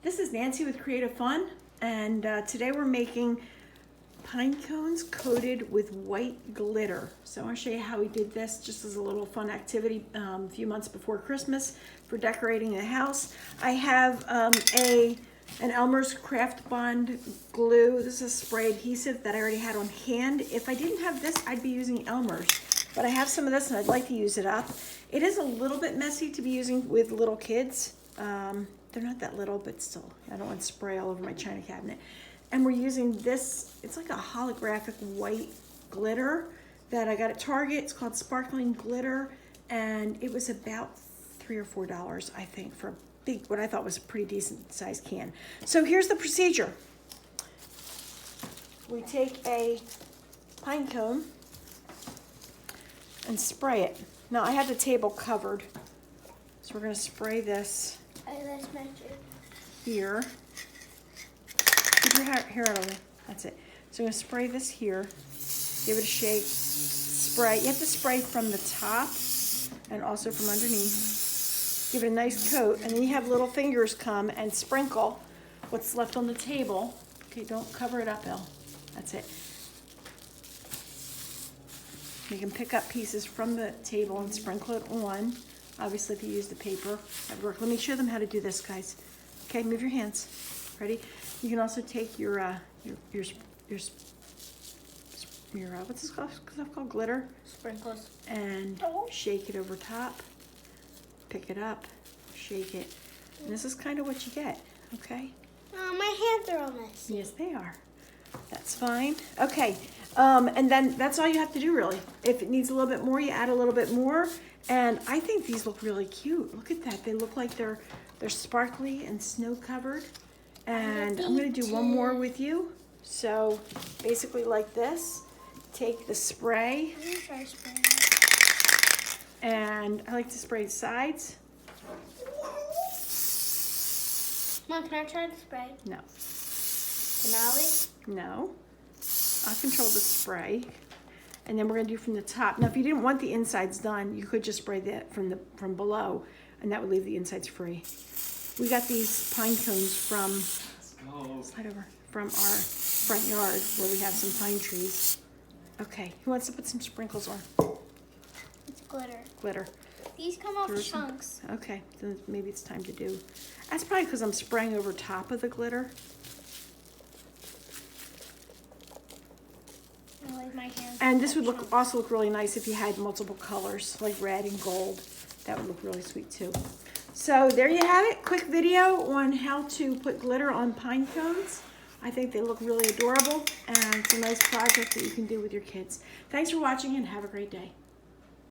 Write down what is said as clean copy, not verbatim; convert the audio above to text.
This is Nancy with Creative Fun, and today we're making pine cones coated with white glitter. So I want to show you how we did this just as a little fun activity a few months before Christmas for decorating the house. I have an Elmer's Craft Bond glue. This is a spray adhesive that I already had on hand. If I didn't have this, I'd be using Elmer's, but I have some of this and I'd like to use it up. It is a little bit messy to be using with little kids. They're not that little, but still, I don't want to spray all over my china cabinet. And we're using this, it's like a holographic white glitter that I got at Target. It's called Sparkling Glitter, and it was about $3 or $4, I think, for a big, what I thought was a pretty decent sized can. So here's the procedure. We take a pine cone and spray it. Now I have the table covered, so we're gonna spray this here. Keep your hair out of it. That's it. So I'm going to spray this here. Give it a shake. Spray. You have to spray from the top and also from underneath. Give it a nice coat. And then you have little fingers come and sprinkle what's left on the table. Okay, don't cover it up, Elle. That's it. You can pick up pieces from the table and sprinkle it on. Obviously, if you use the paper, that works. Let me show them how to do this, guys. Okay, move your hands. Ready? You can also take your what's this called? Stuff called glitter. Sprinkles. And shake it over top. Pick it up, shake it. And this is kind of what you get. Okay. My hands are on this. Yes, they are. That's fine. Okay. And then that's all you have to do, really. If it needs a little bit more, you add a little bit more. And I think these look really cute. Look at that. They look like they're sparkly and snow covered. And I'm going to do one more with you. So basically like this. Take the spray. I'm gonna try spraying. And I like to spray the sides. Mom, can I try the spray? No. Finale? No. I'll control the spray. And then we're going to do from the top. Now, if you didn't want the insides done, you could just spray that from below, and that would leave the insides free. We got these pine cones from slide over, from our front yard where we have some pine trees. Okay, who wants to put some sprinkles on? It's glitter. Glitter. These come off chunks. Okay, then maybe it's time to do. That's probably because I'm spraying over top of the glitter. My hands. And this would also look really nice if you had multiple colors, like red and gold. That would look really sweet too. So there you have it. Quick video on how to put glitter on pine cones. I think they look really adorable, and it's a nice project that you can do with your kids. Thanks for watching, and have a great day.